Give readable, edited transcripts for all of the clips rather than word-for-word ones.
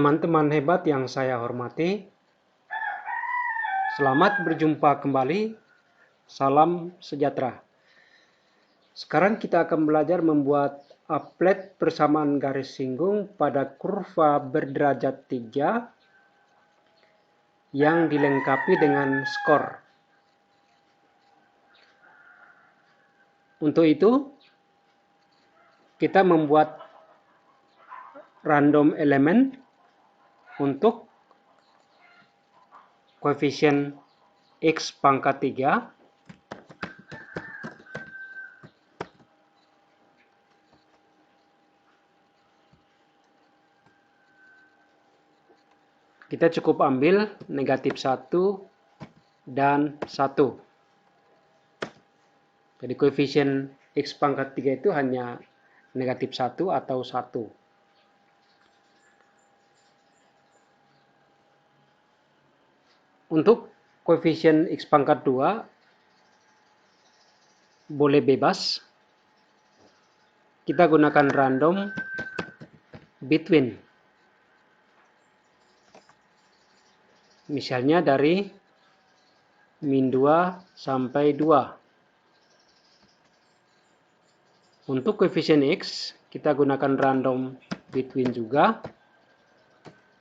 Teman-teman hebat yang saya hormati, selamat berjumpa kembali. Salam sejahtera. Sekarang kita akan belajar membuat applet persamaan garis singgung pada kurva berderajat 3 yang dilengkapi dengan skor. Untuk itu, kita membuat random elemen untuk koefisien X pangkat 3 kita cukup ambil negatif 1 dan 1. Jadi koefisien X pangkat 3 itu hanya negatif 1 atau 1. Untuk koefisien X pangkat 2 boleh bebas. Kita gunakan random between. Misalnya dari min 2 sampai 2. Untuk koefisien X, kita gunakan random between juga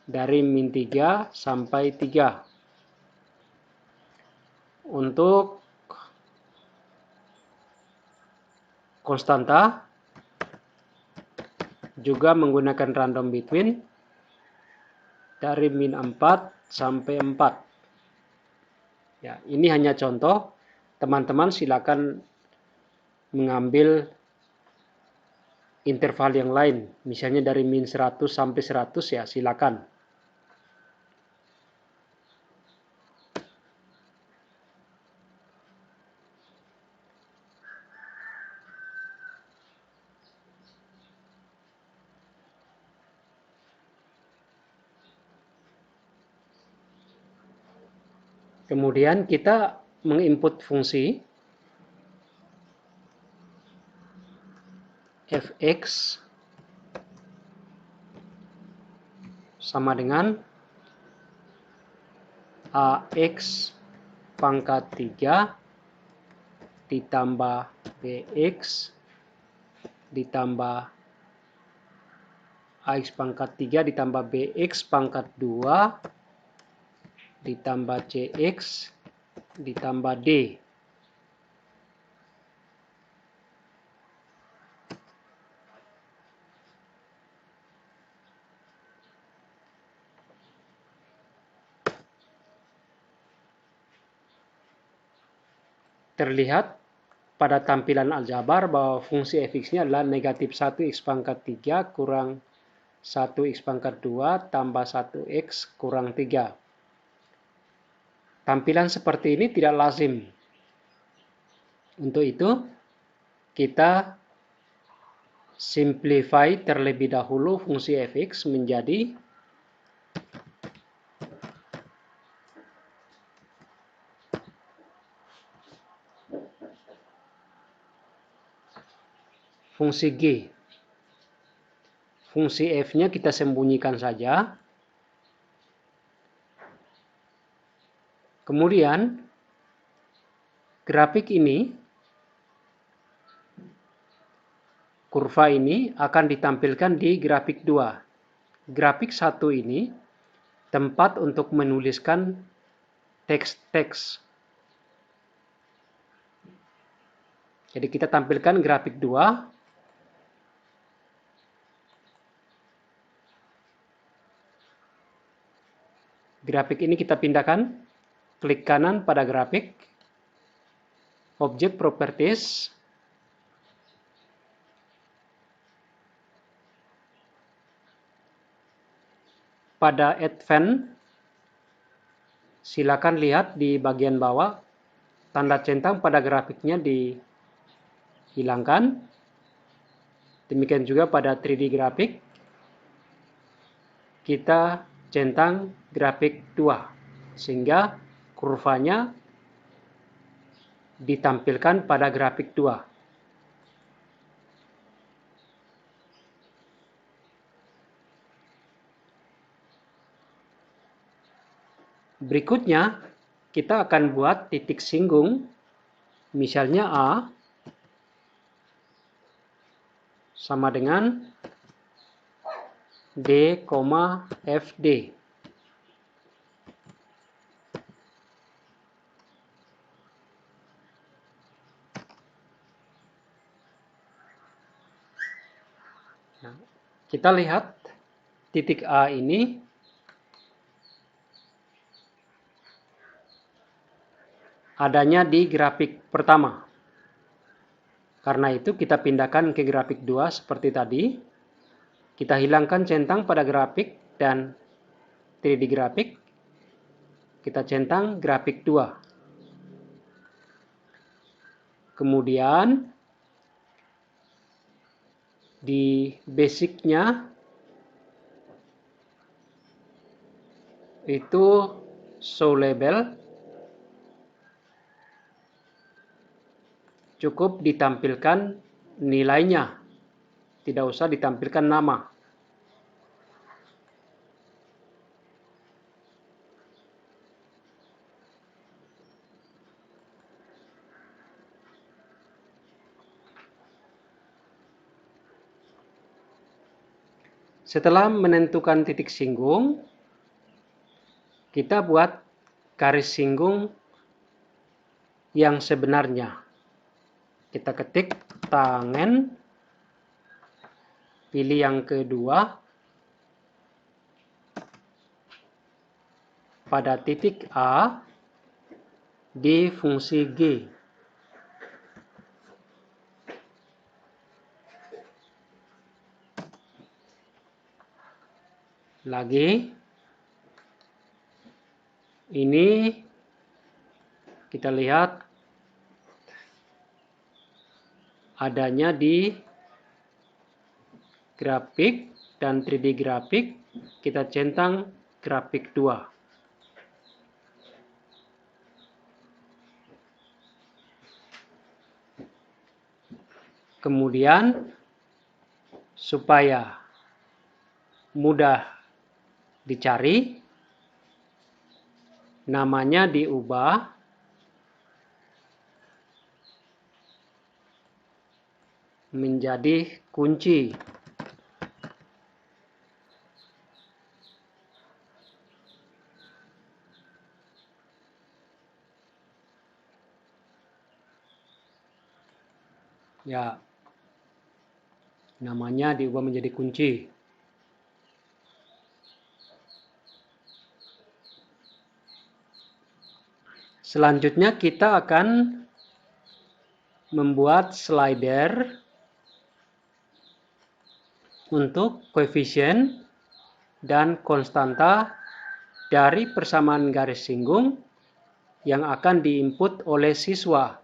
dari min 3 sampai 3. Untuk konstanta, juga menggunakan random between dari min 4 sampai 4. Ya, ini hanya contoh. Teman-teman silakan mengambil interval yang lain. Misalnya dari min 100 sampai 100 ya silakan. Kemudian kita menginput fungsi fx sama dengan ax pangkat 3 ditambah bx ditambah ax pangkat 3 ditambah bx pangkat 2 ditambah cx ditambah d. Terlihat pada tampilan aljabar bahwa fungsi fx-nya adalah negatif 1 x pangkat 3 kurang 1 x pangkat 2 tambah 1x kurang 3. Tampilan seperti ini tidak lazim. Untuk itu, kita simplify terlebih dahulu fungsi fx menjadi fungsi g. Fungsi f-nya kita sembunyikan saja. Kemudian, grafik ini, kurva ini akan ditampilkan di grafik 2. Grafik 1 ini tempat untuk menuliskan teks-teks. Jadi kita tampilkan grafik 2. Grafik ini kita pindahkan. Klik kanan pada grafik. Object Properties. Pada Advanced, silakan lihat di bagian bawah. Tanda centang pada grafiknya dihilangkan. Demikian juga pada 3D grafik. Kita centang grafik 2. Sehingga kurvanya ditampilkan pada grafik 2. Berikutnya, kita akan buat titik singgung, misalnya A sama dengan D, FD. Nah, kita lihat titik A ini adanya di grafik pertama. Karena itu kita pindahkan ke grafik 2 seperti tadi. Kita hilangkan centang pada grafik dan 3D grafik. Kita centang grafik 2. Kemudian di basicnya itu show label, cukup ditampilkan nilainya, tidak usah ditampilkan nama. Setelah menentukan titik singgung, kita buat garis singgung yang sebenarnya. Kita ketik tangen, pilih yang kedua, pada titik A di fungsi G. Lagi, ini kita lihat adanya di grafik dan 3D grafik, kita centang grafik 2. Kemudian, supaya mudah dicari, namanya diubah menjadi kunci. Ya, namanya diubah menjadi kunci. Selanjutnya kita akan membuat slider untuk koefisien dan konstanta dari persamaan garis singgung yang akan diinput oleh siswa.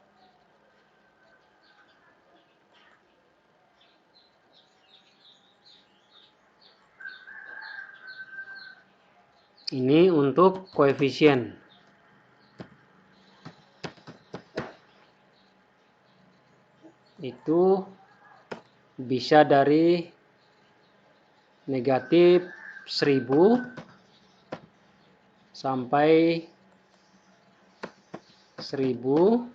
Ini untuk koefisien. Itu bisa dari negatif 1000 sampai 1000,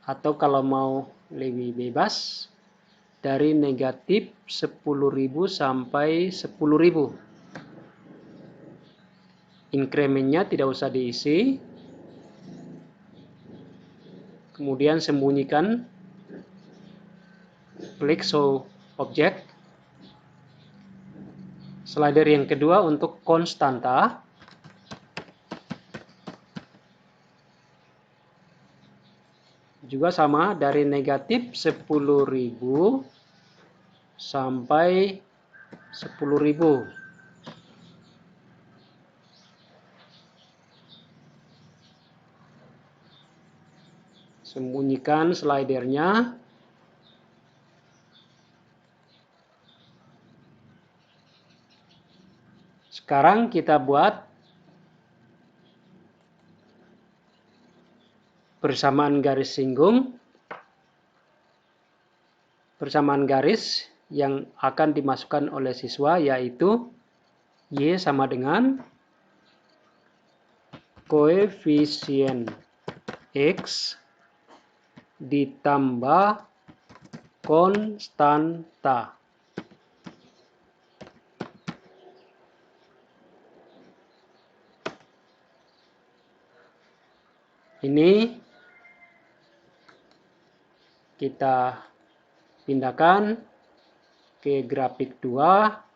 atau kalau mau lebih bebas dari negatif 10.000 sampai 10.000. Inkremennya tidak usah diisi. Kemudian sembunyikan, klik show object. Slider yang kedua untuk konstanta. Juga sama, dari negatif 10.000 sampai 10.000. Sembunyikan slidernya. Sekarang kita buat persamaan garis singgung. Persamaan garis yang akan dimasukkan oleh siswa yaitu Y sama dengan koefisien X ditambah konstanta. Ini kita pindahkan ke grafik 2.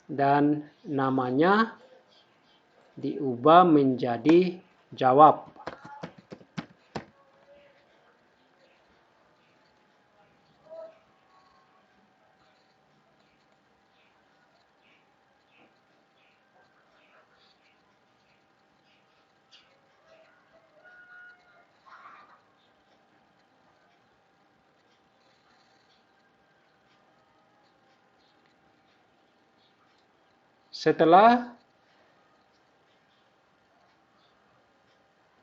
Dan namanya diubah menjadi jawab. Setelah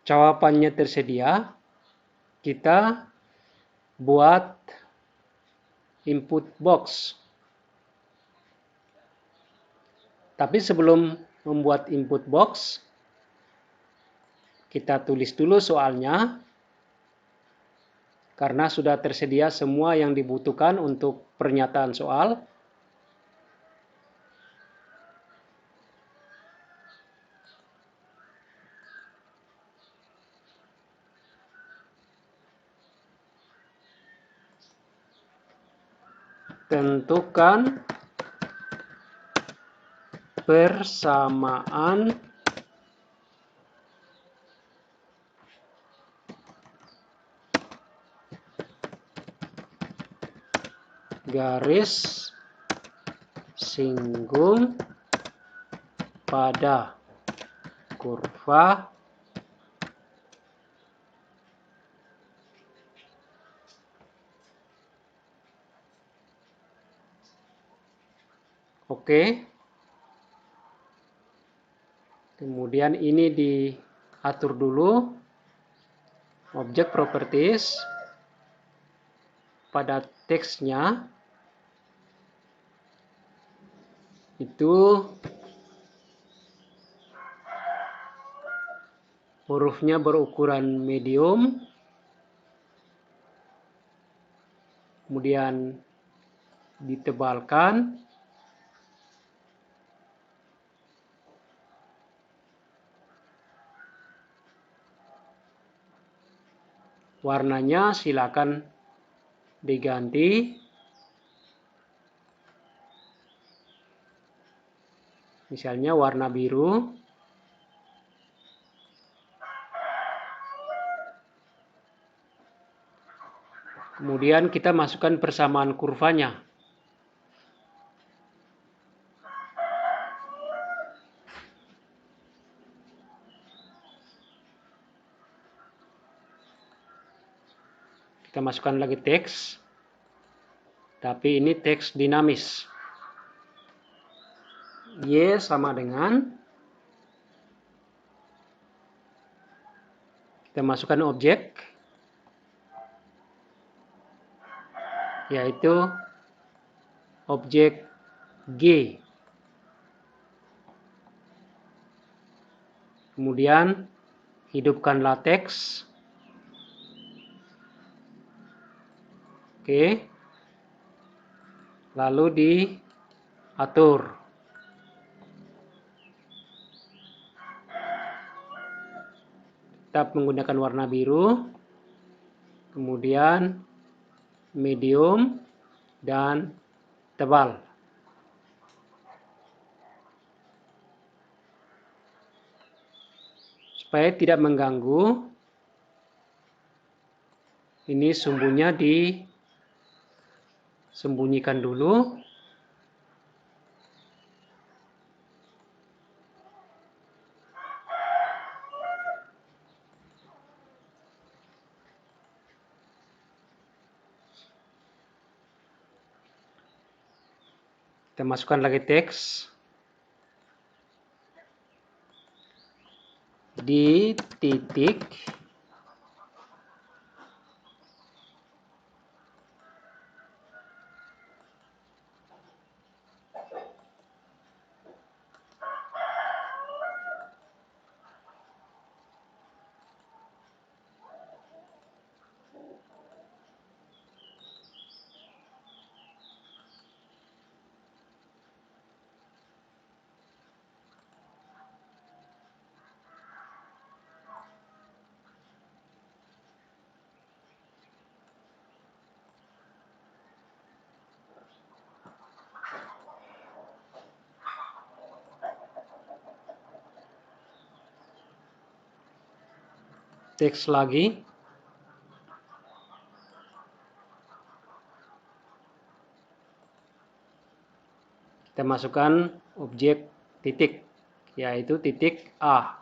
jawabannya tersedia, kita buat input box. Tapi sebelum membuat input box, kita tulis dulu soalnya, karena sudah tersedia semua yang dibutuhkan untuk pernyataan soal. Tentukan persamaan garis singgung pada kurva Oke. Kemudian ini diatur dulu. Object properties. Pada teksnya itu hurufnya berukuran medium. Kemudian ditebalkan. Warnanya silakan diganti. Misalnya warna biru. Kemudian kita masukkan persamaan kurvanya. Kita masukkan lagi teks. Tapi ini teks dinamis. Y sama dengan. Kita masukkan objek. Yaitu objek G. Kemudian hidupkanlah teks. Oke. Lalu diatur. Tetap menggunakan warna biru. Kemudian medium dan tebal. Supaya tidak mengganggu, ini sumbunya disembunyikan dulu. Kita masukkan lagi teks. Di titik teks lagi. Kita masukkan objek titik, yaitu titik A.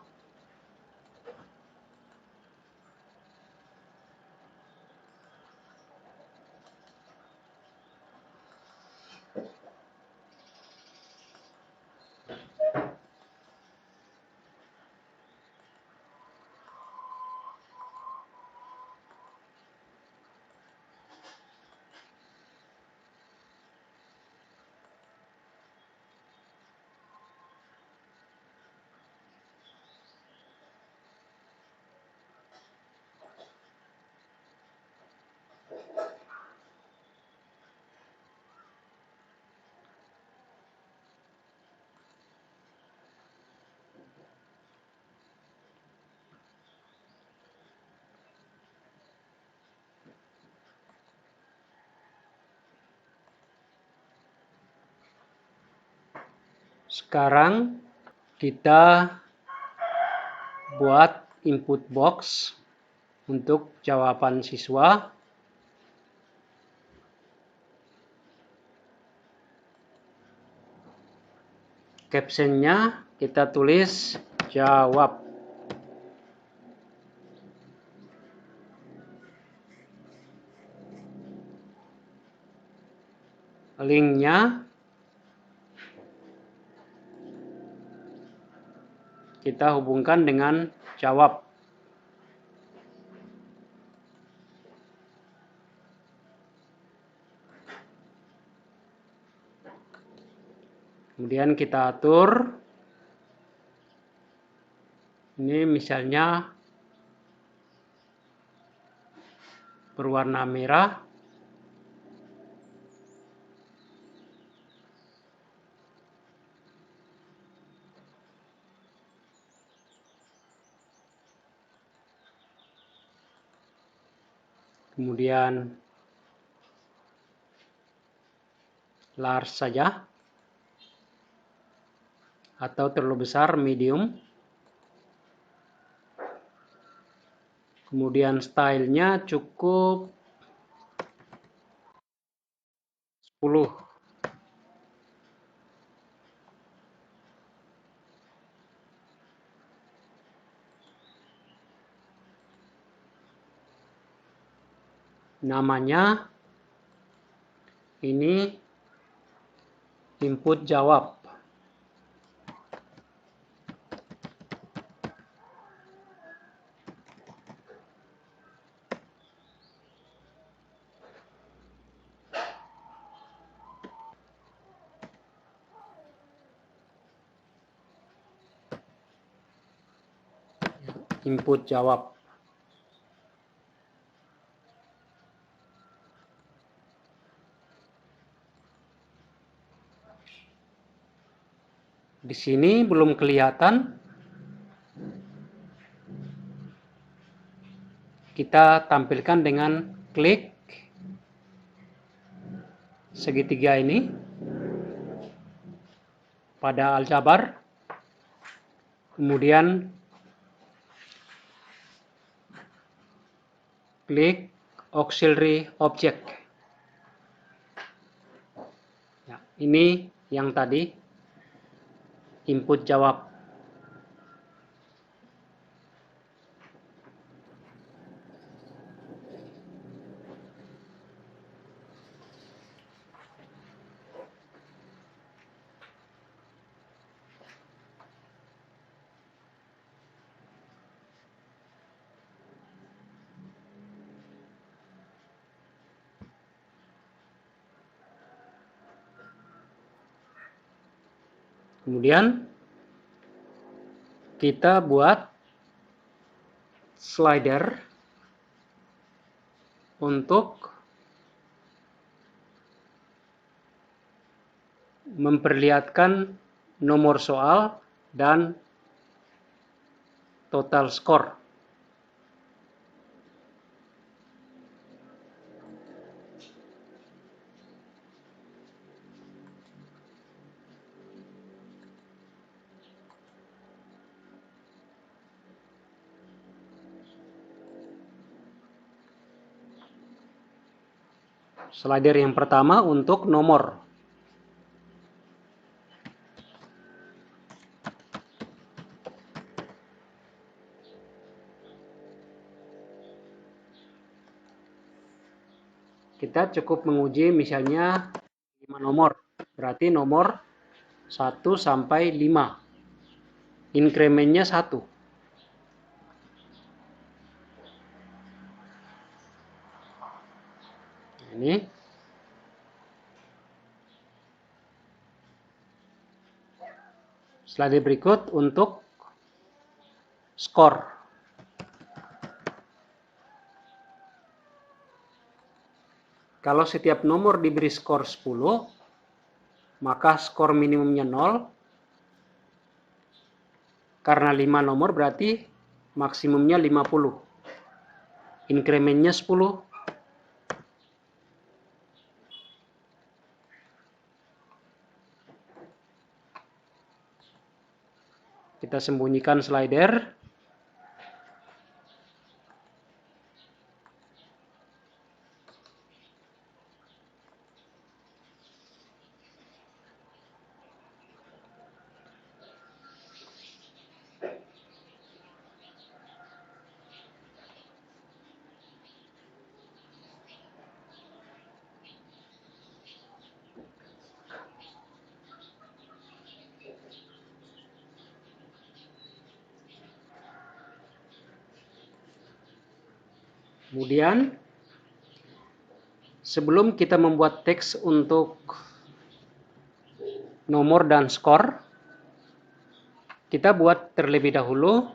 Sekarang kita buat input box untuk jawaban siswa. Captionnya kita tulis jawab. Linknya kita hubungkan dengan jawab. Kemudian kita atur. Ini misalnya berwarna merah. Kemudian large saja, atau terlalu besar medium. Kemudian stylenya cukup 10. Namanya ini input jawab. Input jawab. Di sini belum kelihatan. Kita tampilkan dengan klik segitiga ini pada aljabar. Kemudian klik auxiliary object. Ya, ini yang tadi input jawab. Kemudian kita buat slider untuk memperlihatkan nomor soal dan total skor. Slider yang pertama untuk nomor. Kita cukup menguji misalnya 5 nomor. Berarti nomor 1 sampai 5. Inkremennya 1. Ini. Slide berikut untuk skor. Kalau setiap nomor diberi skor 10, maka skor minimumnya 0. Karena 5 nomor berarti maksimumnya 50. Inkremennya 10. Kita sembunyikan slider. Kemudian, sebelum kita membuat teks untuk nomor dan skor, kita buat terlebih dahulu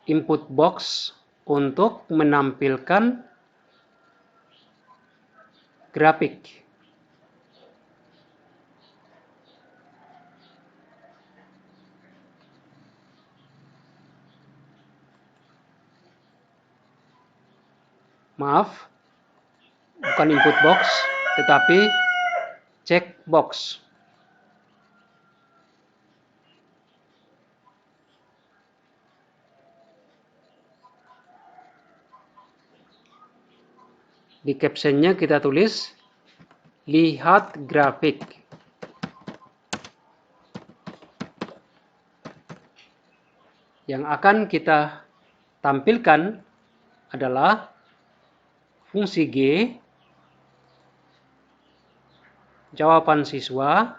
input box untuk menampilkan grafik. Maaf, bukan input box, tetapi checkbox. Di captionnya kita tulis, lihat grafik. Yang akan kita tampilkan adalah fungsi G, jawaban siswa,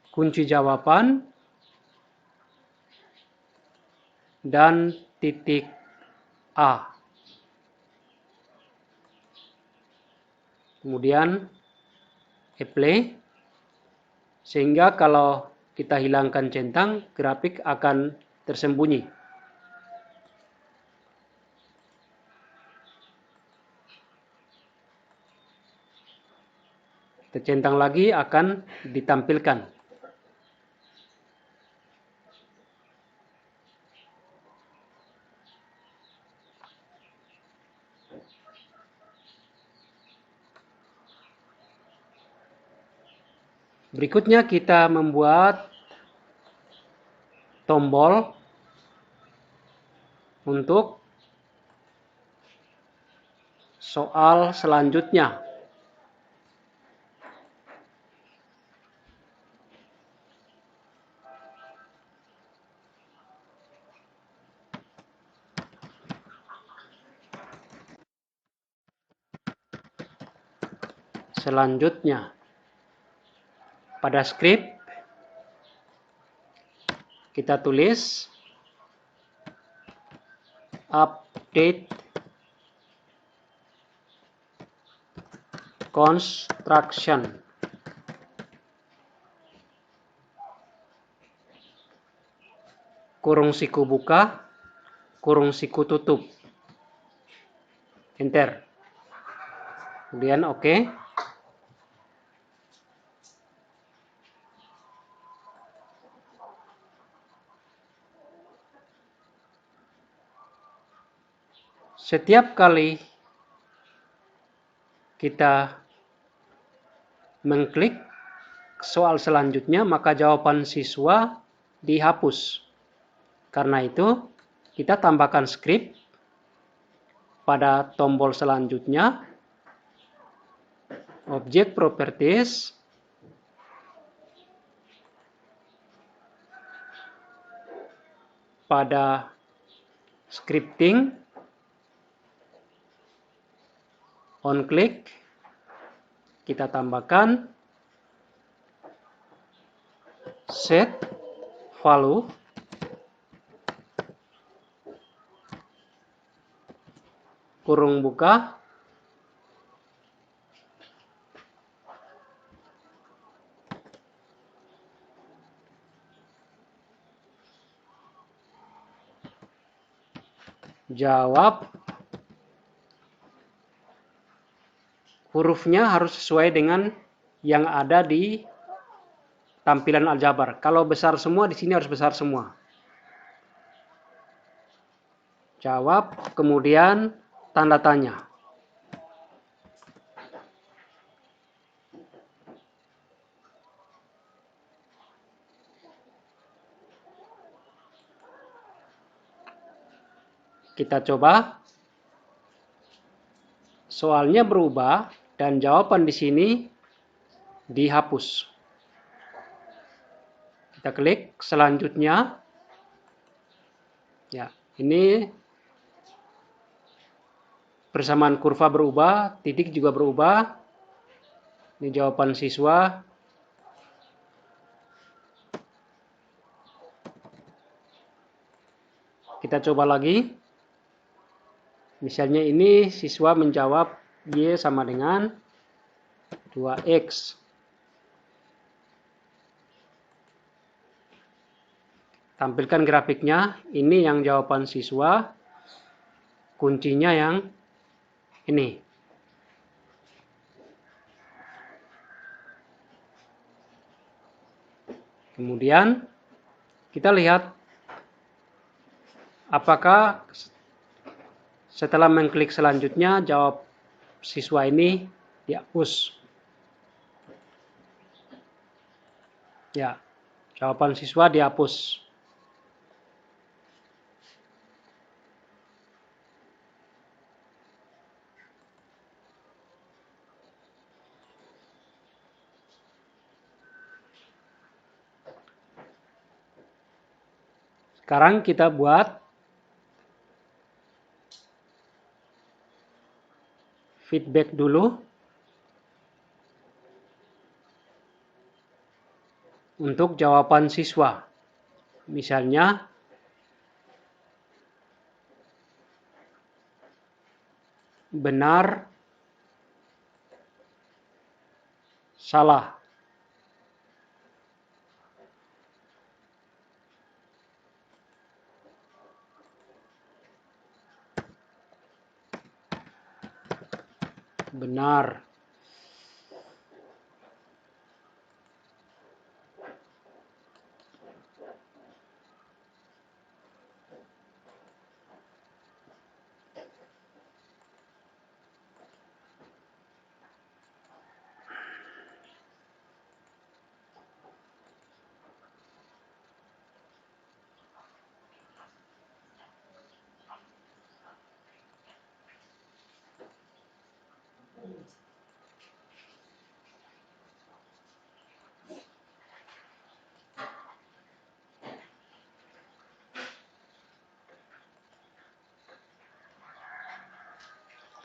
kunci jawaban, dan titik A. Kemudian apply, sehingga kalau kita hilangkan centang, grafik akan tersembunyi. Kita centang lagi, akan ditampilkan. Berikutnya kita membuat tombol untuk soal selanjutnya. Selanjutnya, pada skrip kita tulis update construction. Kurung siku buka, kurung siku tutup. Enter. Kemudian oke. Setiap kali kita mengklik soal selanjutnya, maka jawaban siswa dihapus. Karena itu, kita tambahkan script pada tombol selanjutnya, object properties, pada scripting, on click, kita tambahkan set value kurung buka jawab. Hurufnya harus sesuai dengan yang ada di tampilan aljabar. Kalau besar semua, di sini harus besar semua. Jawab, kemudian tanda tanya. Kita coba. Soalnya berubah dan jawaban di sini dihapus. Kita klik selanjutnya. Ya, ini persamaan kurva berubah, titik juga berubah. Ini jawaban siswa. Kita coba lagi. Misalnya ini siswa menjawab Y sama dengan 2X. Tampilkan grafiknya. Ini yang jawaban siswa. Kuncinya yang ini. Kemudian kita lihat apakah setelah mengklik selanjutnya jawab siswa ini dihapus. Ya, jawaban siswa dihapus. Sekarang kita buat feedback dulu untuk jawaban siswa. Misalnya benar, salah. Benar.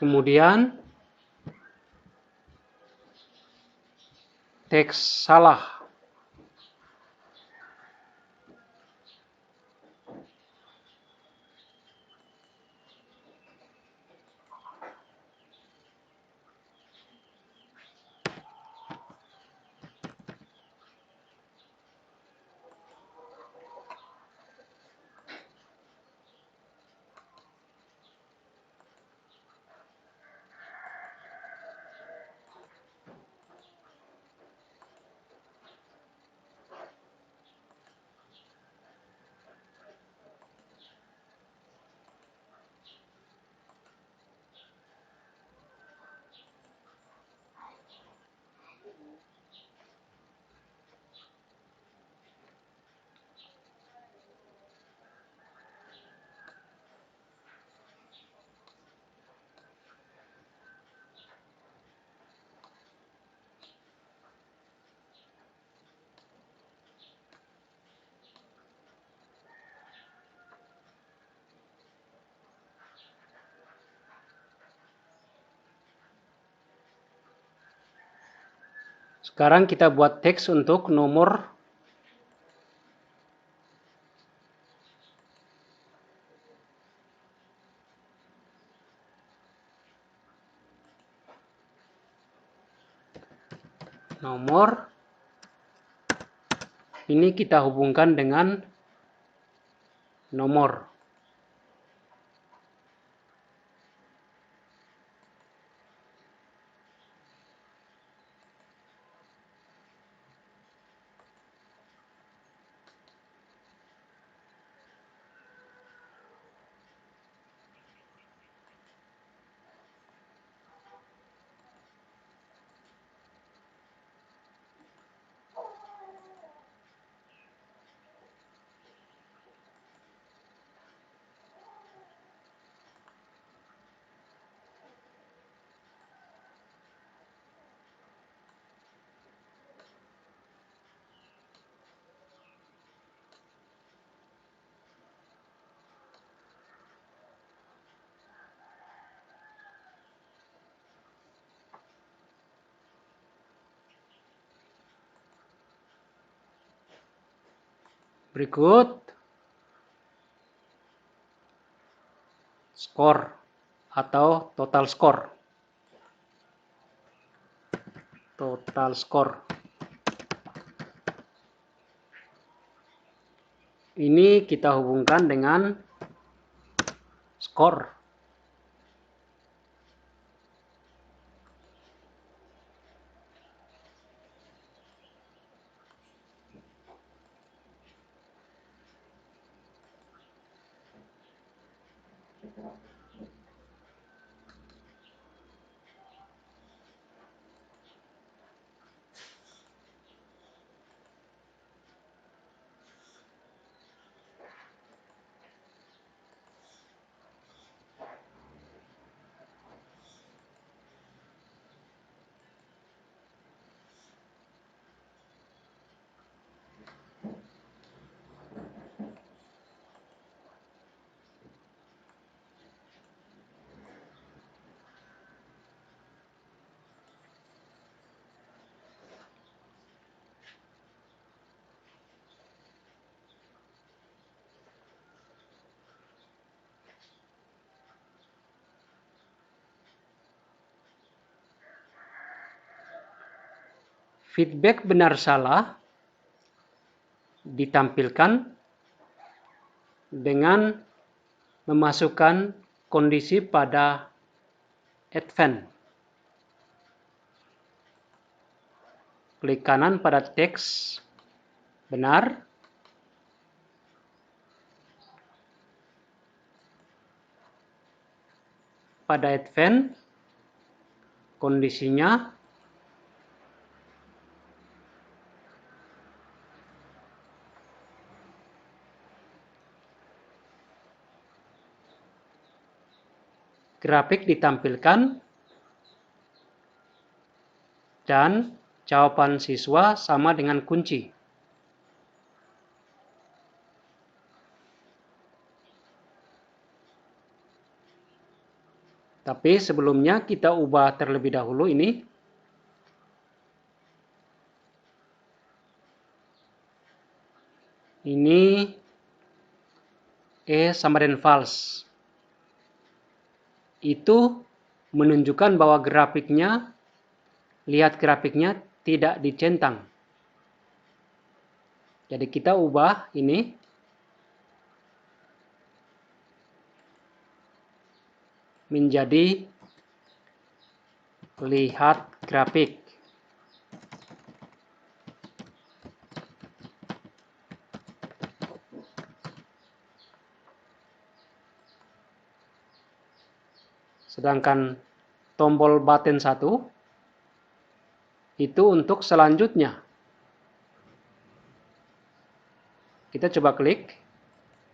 Kemudian teks salah. Sekarang kita buat teks untuk nomor ini kita hubungkan dengan nomor. Berikut skor atau total skor. Total skor. Ini kita hubungkan dengan skor. Feedback benar salah ditampilkan dengan memasukkan kondisi pada advance. Klik kanan pada teks benar. Pada advance, kondisinya grafik ditampilkan dan jawaban siswa sama dengan kunci. Tapi sebelumnya kita ubah terlebih dahulu ini. Ini sama dengan false. Itu menunjukkan bahwa grafiknya, lihat grafiknya tidak dicentang. Jadi kita ubah ini menjadi lihat grafik. Sedangkan tombol button 1 itu untuk selanjutnya. Kita coba klik.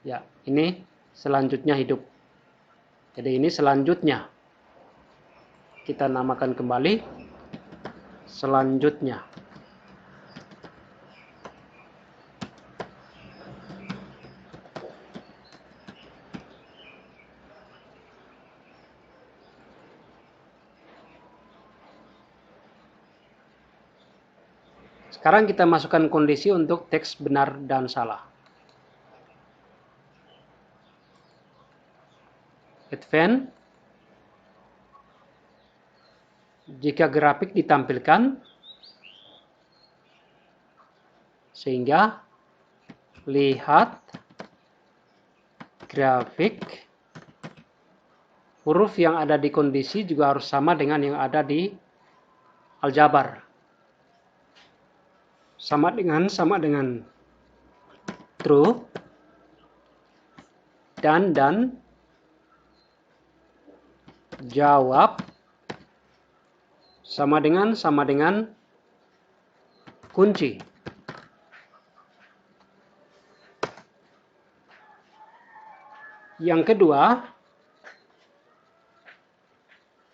Ya, ini selanjutnya hidup. Jadi ini selanjutnya. Kita namakan kembali selanjutnya. Sekarang kita masukkan kondisi untuk teks benar dan salah. Advance. Jika grafik ditampilkan, sehingga lihat grafik, huruf yang ada di kondisi juga harus sama dengan yang ada di aljabar. Sama dengan true, dan jawab sama dengan kunci. Yang kedua,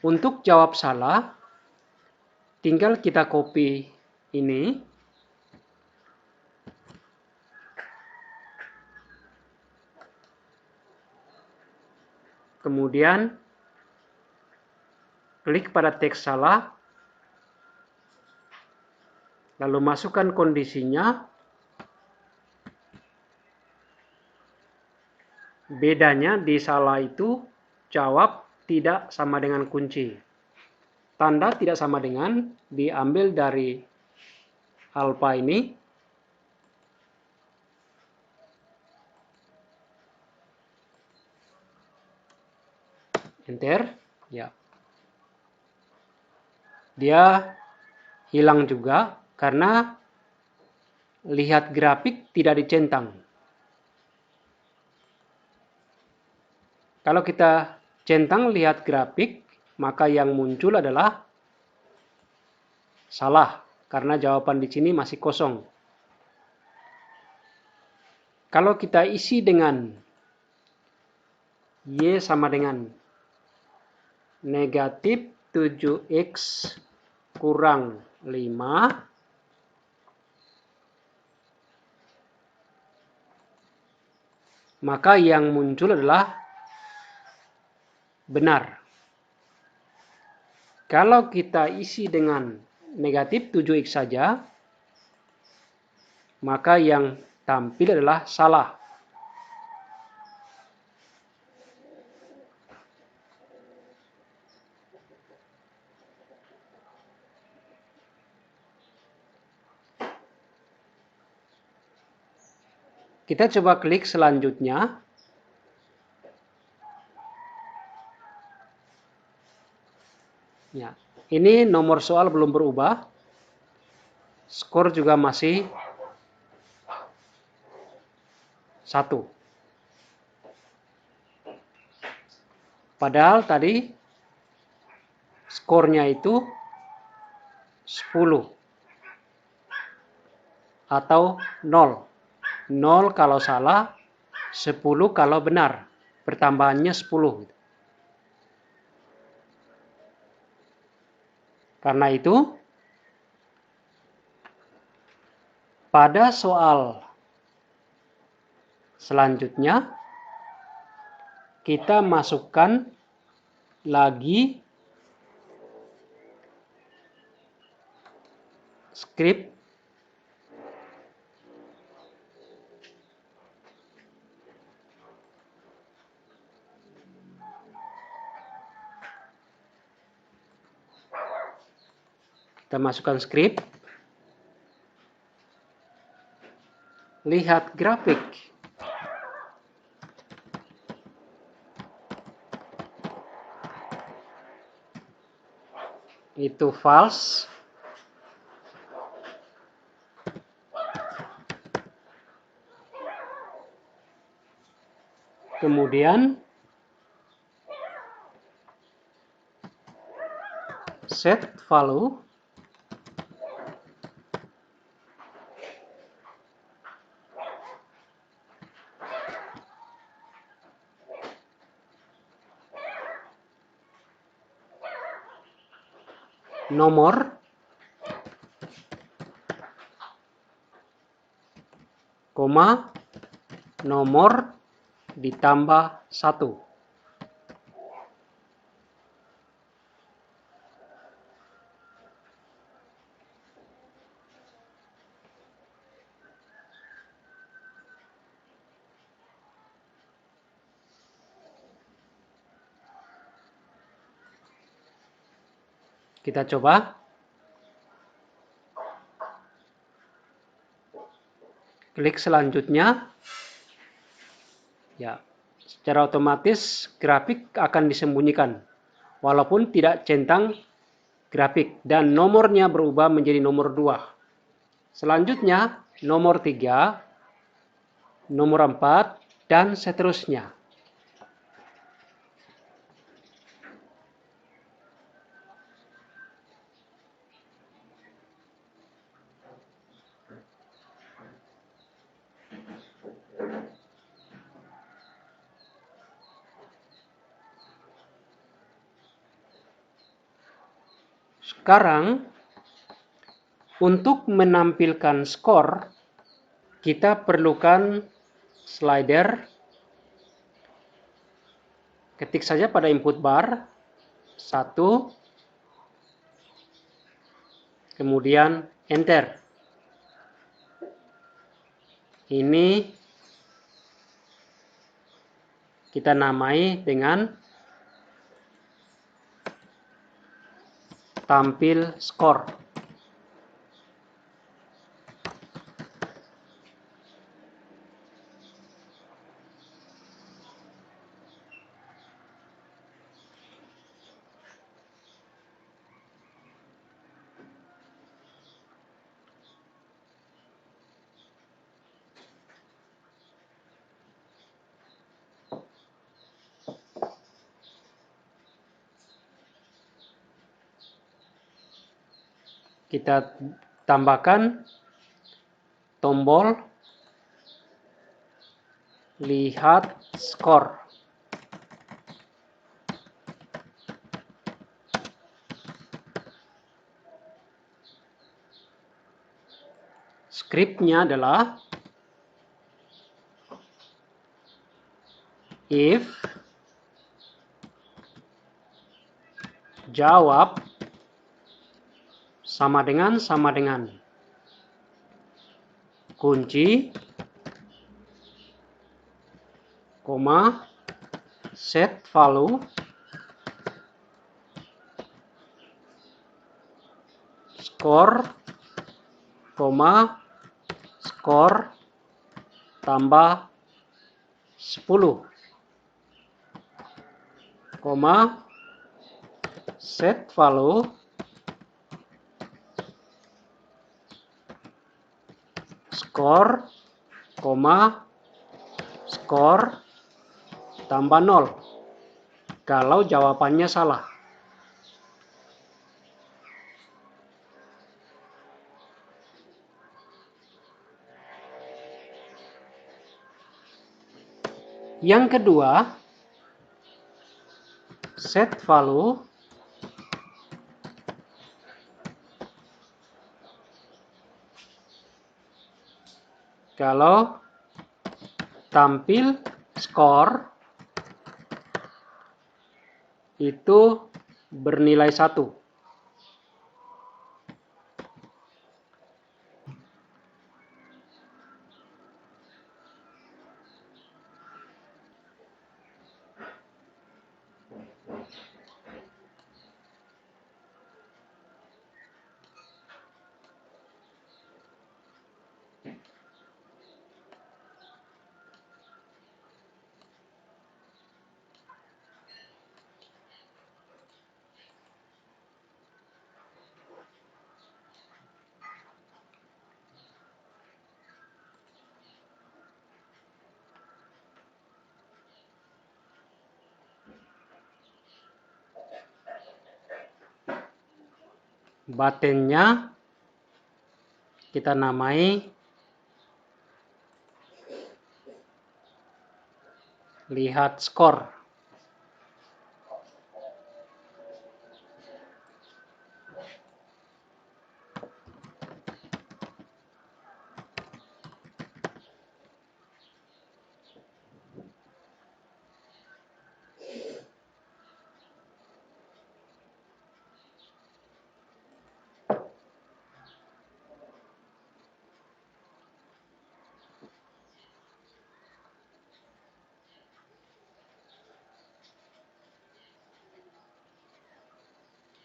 untuk jawab salah, tinggal kita copy ini. Kemudian klik pada teks salah, lalu masukkan kondisinya. Bedanya di salah itu jawab tidak sama dengan kunci. Tanda tidak sama dengan diambil dari alpha ini. Enter. Ya. Dia hilang juga karena lihat grafik tidak dicentang. Kalau kita centang lihat grafik, maka yang muncul adalah salah, karena jawaban di sini masih kosong. Kalau kita isi dengan Y sama dengan negatif 7X kurang 5, maka yang muncul adalah benar. Kalau kita isi dengan negatif 7X saja, maka yang tampil adalah salah. Kita coba klik selanjutnya. Ya, ini nomor soal belum berubah. Skor juga masih 1. Padahal tadi skornya itu 10 atau 0. 0 kalau salah, 10 kalau benar. Pertambahannya 10. Karena itu, pada soal selanjutnya, kita masukkan lagi skrip lihat grafik. Itu false. Kemudian set value nomor koma nomor ditambah 1. Kita coba. Klik selanjutnya. Ya, secara otomatis grafik akan disembunyikan walaupun tidak centang grafik dan nomornya berubah menjadi nomor 2. Selanjutnya nomor 3, nomor 4 dan seterusnya. Sekarang, untuk menampilkan skor, kita perlukan slider. Ketik saja pada input bar, 1, kemudian enter. Ini kita namai dengan tampil skor. Kita tambahkan tombol lihat skor. Skripnya adalah if jawab sama dengan kunci, koma, set value, skor, koma, skor tambah 10, koma, set value, skor, koma, skor tambah 0 kalau jawabannya salah. Yang kedua, set value kalau tampil skor itu bernilai 1. Buttonnya kita namai lihat skor.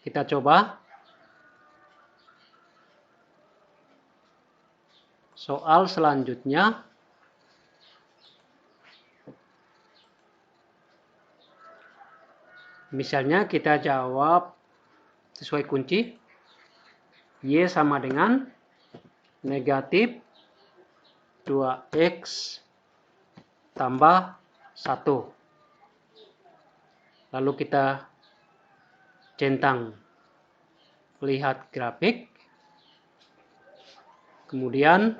Kita coba. Soal selanjutnya, misalnya kita jawab sesuai kunci, Y sama dengan negatif 2X tambah 1. Lalu kita centang, lihat grafik, kemudian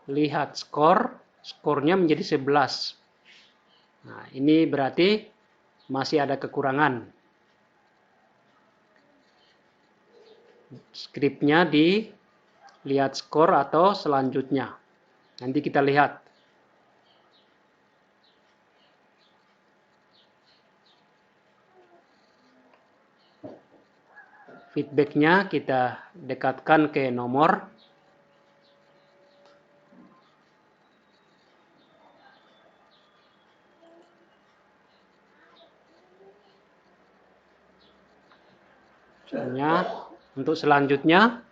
lihat skornya menjadi 11. Nah, ini berarti masih ada kekurangan. Skripnya dilihat skor atau selanjutnya. Nanti kita lihat. Feedbacknya kita dekatkan ke nomor. Misalnya untuk selanjutnya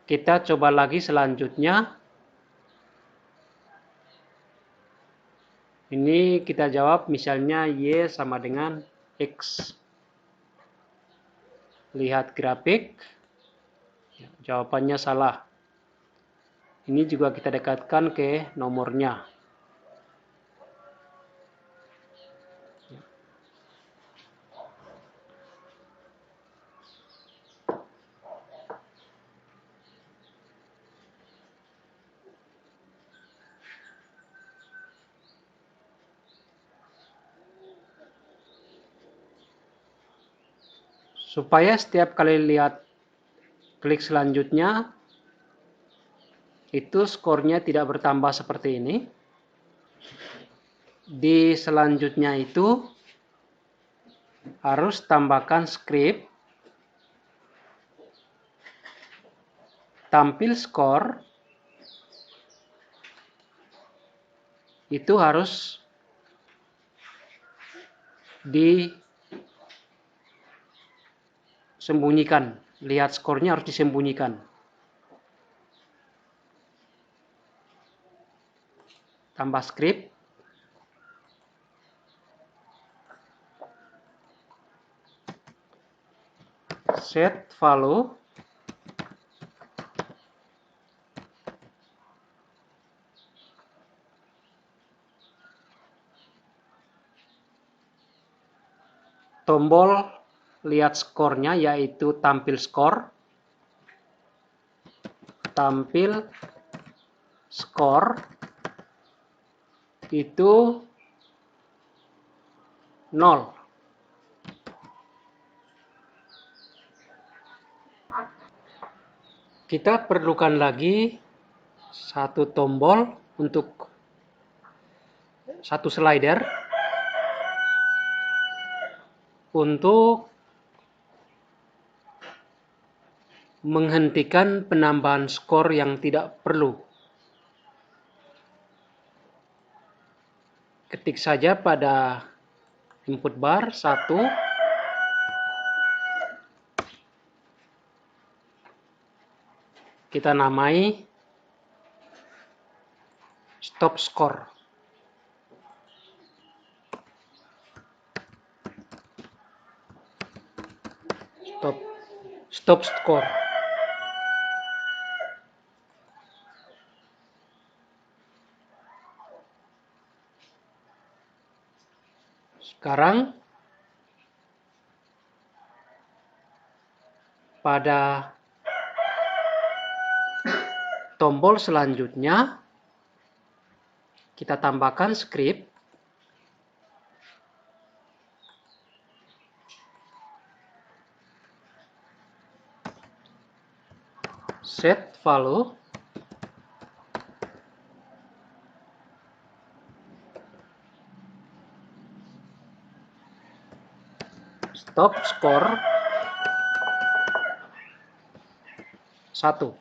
kita coba lagi selanjutnya. Ini kita jawab misalnya Y sama dengan X. Lihat grafik. Jawabannya salah. Ini juga kita dekatkan ke nomornya. Supaya setiap kali lihat klik selanjutnya, itu skornya tidak bertambah seperti ini. Di selanjutnya itu harus tambahkan skrip, tampil skor, itu harus disembunyikan. Lihat skornya harus disembunyikan. Tambah skrip. Set value. Tombol lihat skornya yaitu tampil skor. Tampil skor itu 0. Kita perlukan lagi satu tombol untuk satu slider untuk menghentikan penambahan skor yang tidak perlu. Ketik saja pada input bar 1. Kita namai stop score. Stop score. Sekarang pada tombol selanjutnya kita tambahkan skrip. Set value. Stop score 1.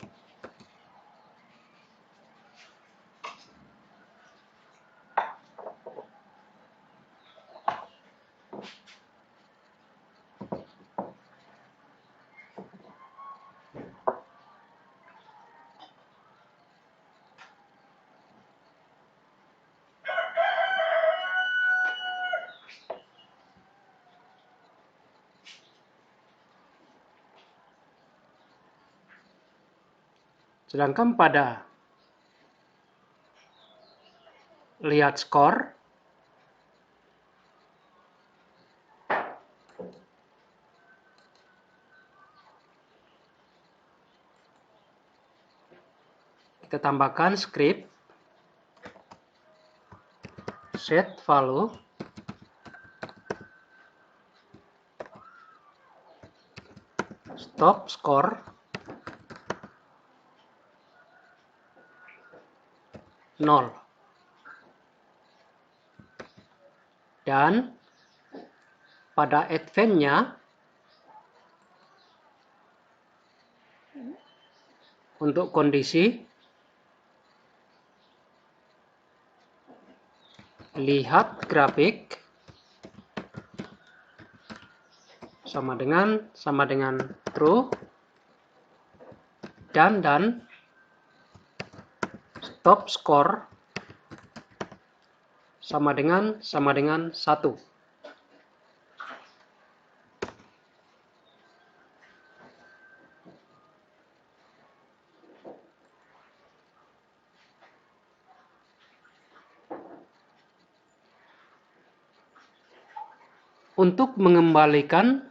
Sedangkan pada lihat skor, kita tambahkan script set value stop score nol, dan pada advance-nya untuk kondisi lihat grafik sama dengan true, dan stop score sama dengan 1. Untuk mengembalikan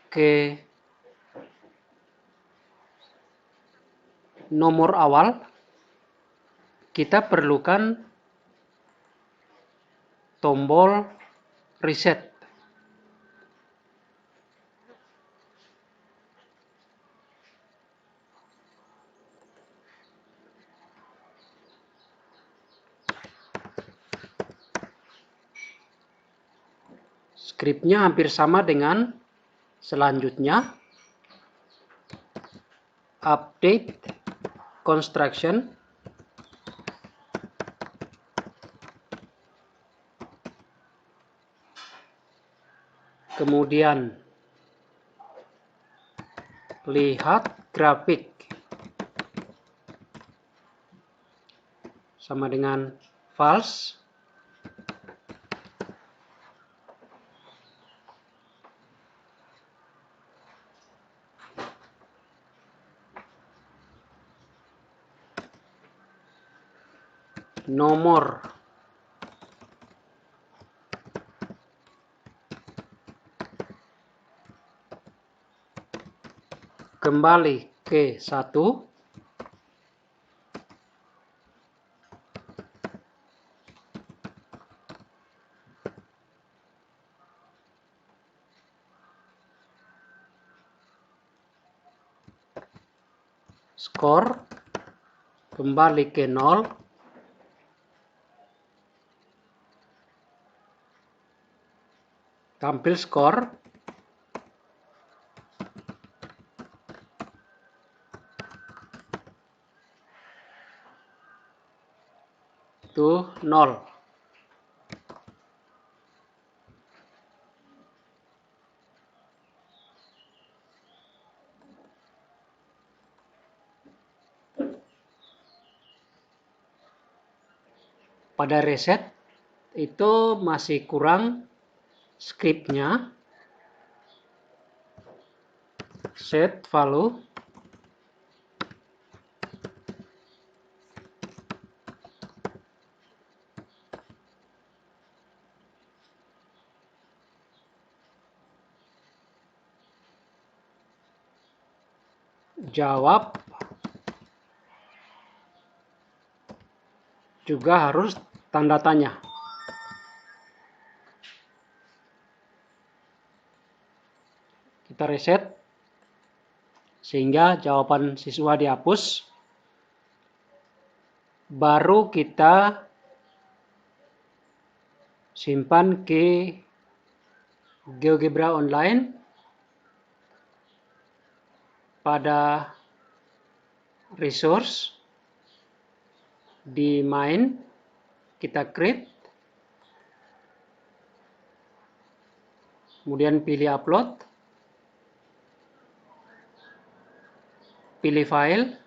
ke nomor awal, kita perlukan tombol reset. Skripnya hampir sama dengan selanjutnya. Update construction, kemudian lihat grafik sama dengan false, nomor kembali ke 1, skor kembali ke 0, tampil skor, itu 0. Pada reset itu masih kurang scriptnya. Set value jawab juga harus tanda tanya. Kita reset sehingga jawaban siswa dihapus. Baru kita simpan ke GeoGebra Online. Pada resource di main kita create, kemudian pilih upload, pilih file,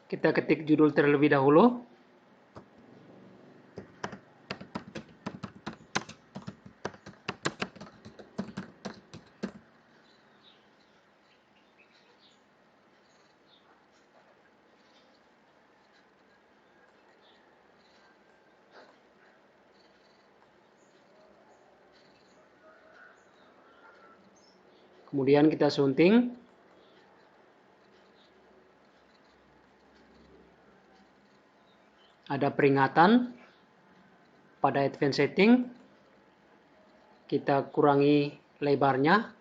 kita ketik judul terlebih dahulu, Kemudian kita sunting. Ada peringatan pada advance setting. Kita kurangi lebarnya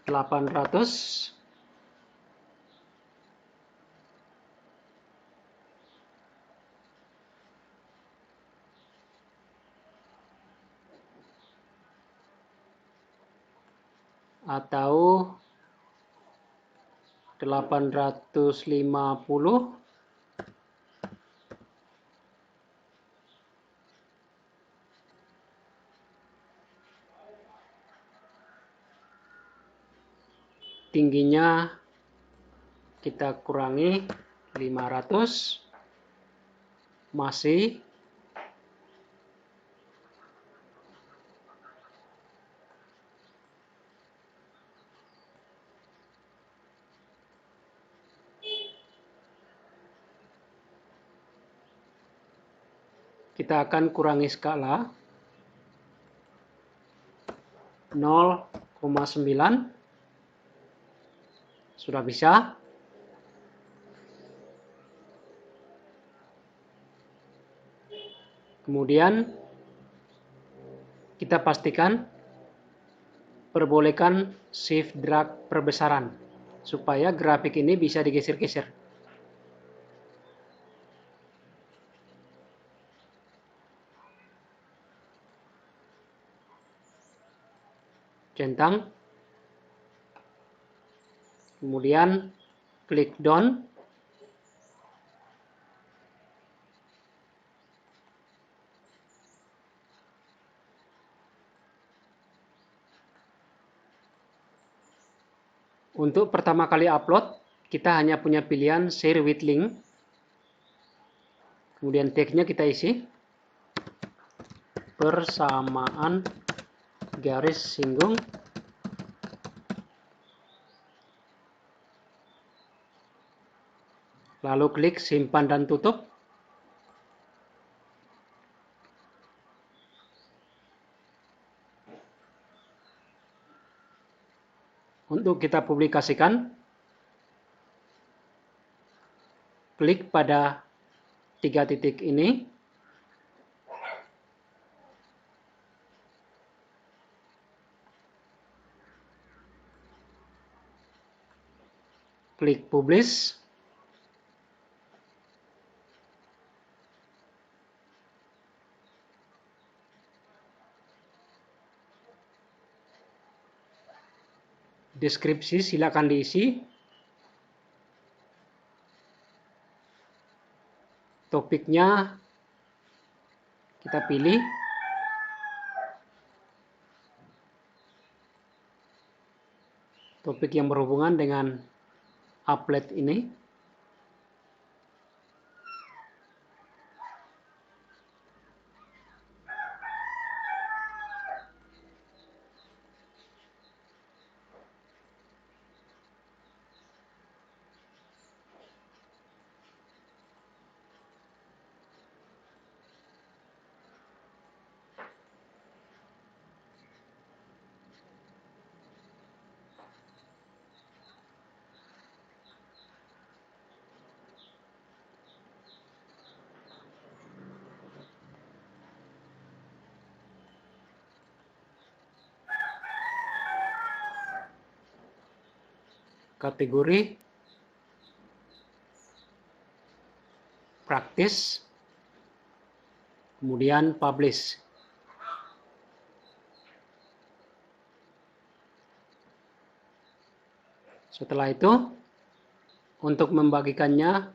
800. Atau 850. Tingginya kita kurangi 500. Masih. Kita akan kurangi skala 0,9. Sudah bisa. Kemudian kita pastikan perbolehkan shift drag perbesaran supaya grafik ini bisa digeser-geser. Centang. Kemudian klik down. Untuk pertama kali upload, kita hanya punya pilihan share with link. Kemudian tagnya kita isi. Persamaan garis singgung. Lalu klik simpan dan tutup. Untuk kita publikasikan, klik pada 3 titik ini. Klik publish. Deskripsi silakan diisi. Topiknya kita pilih. Topik yang berhubungan dengan applet ini. Kategori praktis, kemudian publish. Setelah itu, untuk membagikannya,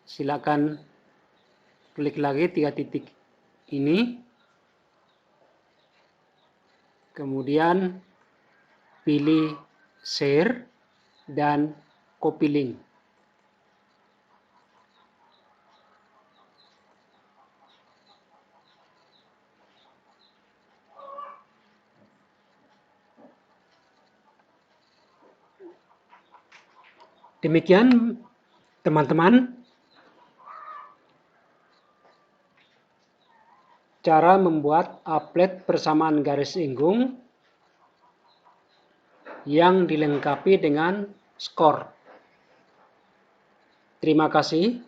silakan klik lagi 3 titik ini, kemudian pilih share dan copy link. Demikian teman-teman cara membuat applet persamaan garis singgung yang dilengkapi dengan skor. Terima kasih.